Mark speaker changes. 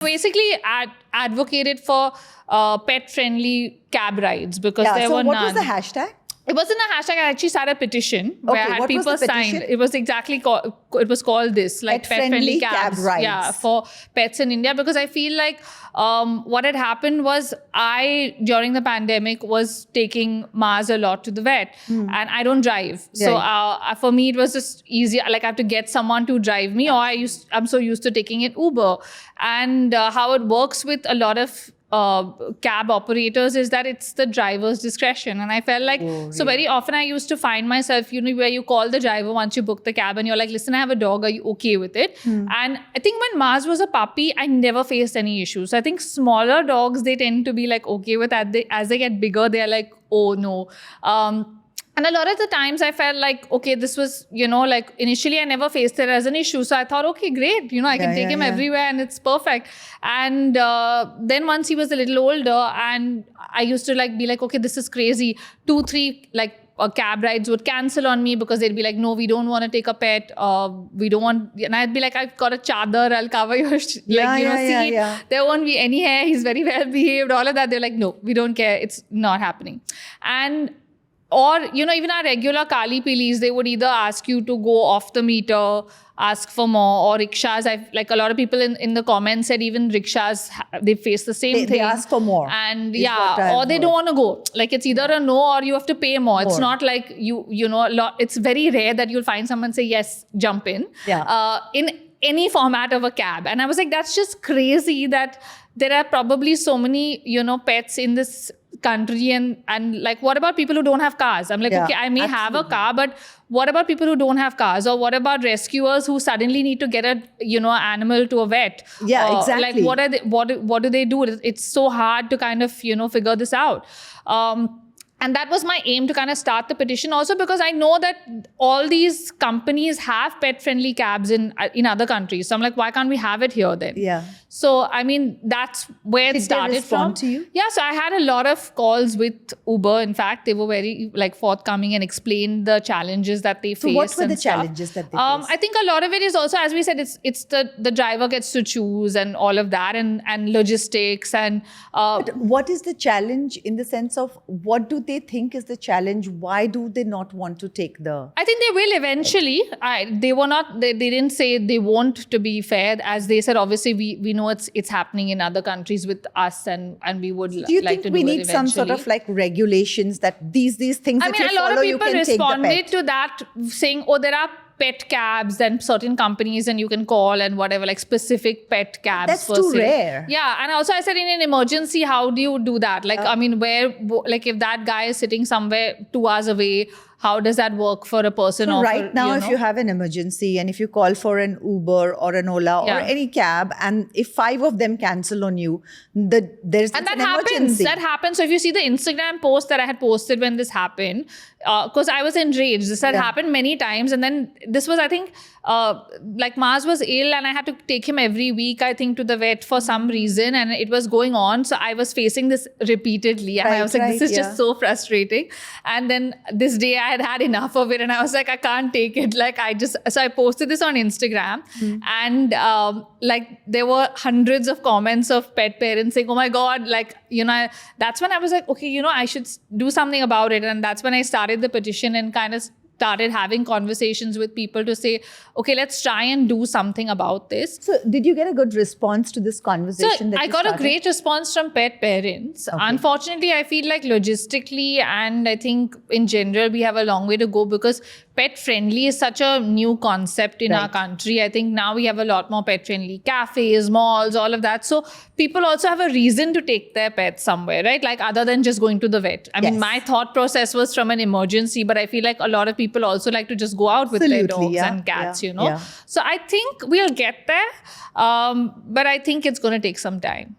Speaker 1: basically advocated for pet-friendly cab rides because there
Speaker 2: so
Speaker 1: were
Speaker 2: what
Speaker 1: none.
Speaker 2: was the hashtag?
Speaker 1: It wasn't a hashtag. I actually started a petition where I had
Speaker 2: what was
Speaker 1: people
Speaker 2: the petition?
Speaker 1: sign. It was exactly it was called this, like
Speaker 2: Pet-friendly
Speaker 1: pet-friendly
Speaker 2: cab rides.
Speaker 1: Yeah, for pets in India, because I feel like what had happened was I, during the pandemic, was taking Mars a lot to the vet, and I don't drive. So for me, it was just easier. Like I have to get someone to drive me, or I'm so used to taking it Uber. And how it works with a lot of cab operators is that it's the driver's discretion. And I felt like, so very often I used to find myself, where you call the driver once you book the cab and you're like, listen, I have a dog, are you okay with it? And I think when Mars was a puppy, I never faced any issues. So I think smaller dogs, they tend to be like okay with that. As they get bigger, they're like, oh no. And a lot of the times I felt like, okay, this was, like initially I never faced it as an issue. So I thought, okay, great. I can take him everywhere and it's perfect. And then once he was a little older and I used to be like, okay, this is crazy. 2-3 cab rides would cancel on me because they'd be like, no, we don't want to take a pet. We don't want, and I'd be like, I've got a chadar, I'll cover your seat. There won't be any hair. He's very well behaved, all of that. They're like, no, we don't care. It's not happening. And or, even our regular Kali Pilis, they would either ask you to go off the meter, ask for more, or rickshaws. A lot of people in the comments said even rickshaws, they face the same thing.
Speaker 2: They ask for more.
Speaker 1: And or they don't want to go. Like it's either a no or you have to pay more. It's not like it's very rare that you'll find someone say, yes, jump in. In any format of a cab. And I was like, that's just crazy that there are probably so many, pets in this country and like, what about people who don't have cars? I'm like, okay, I may have a car, but what about people who don't have cars? Or what about rescuers who suddenly need to get an animal to a vet?
Speaker 2: Exactly.
Speaker 1: Like what do they do? It's so hard to kind of, figure this out. And that was my aim to kind of start the petition also because I know that all these companies have pet-friendly cabs in other countries. So I'm like, why can't we have it here then?
Speaker 2: Yeah.
Speaker 1: So, I mean, that's where it started
Speaker 2: from. Did they respond to you?
Speaker 1: Yeah, so I had a lot of calls with Uber. In fact, they were very forthcoming and explained the challenges that they face.
Speaker 2: So what were the challenges that they faced?
Speaker 1: I think a lot of it is also, as we said, it's the driver gets to choose and all of that and logistics and...
Speaker 2: But what is the challenge in the sense of what do they think is the challenge? Why do they not want to take the...
Speaker 1: I think they will eventually. They didn't say they won't, to be fair. As they said, obviously we know it's happening in other countries with us and we would like to do it eventually.
Speaker 2: Do you think we need some sort of regulations that these things that you follow, you can take the pet?
Speaker 1: A lot of people responded to that saying, oh, there are pet cabs and certain companies and you can call and whatever, like specific pet cabs.
Speaker 2: That's too rare.
Speaker 1: Yeah. And also I said in an emergency, how do you do that? If that guy is sitting somewhere 2 hours away, how does that work for a person?
Speaker 2: So right now, if you have an emergency and if you call for an Uber or an Ola or any cab, and if 5 of them cancel on you, there's an emergency.
Speaker 1: That happens. So if you see the Instagram post that I had posted when this happened, because I was enraged. This had happened many times. And then this was, I think, Mars was ill and I had to take him every week, I think, to the vet for some reason. And it was going on. So I was facing this repeatedly. And I was like, this is just so frustrating. And then this day I had enough of it. And I was like, I can't take it. So I posted this on Instagram. And there were hundreds of comments of pet parents saying, oh my God, that's when I was like, okay, I should do something about it. And that's when I started the petition and kind of started having conversations with people to say, okay, let's try and do something about this.
Speaker 2: So did you get a good response to this conversation?
Speaker 1: I got a great response from pet parents. Okay. Unfortunately, I feel like logistically and I think in general, we have a long way to go because pet-friendly is such a new concept in our country. I think now we have a lot more pet-friendly cafes, malls, all of that. So people also have a reason to take their pets somewhere, right? Like other than just going to the vet. I mean, my thought process was from an emergency, but I feel like a lot of people also like to just go out with their dogs and cats, So I think we'll get there, but I think it's going to take some time.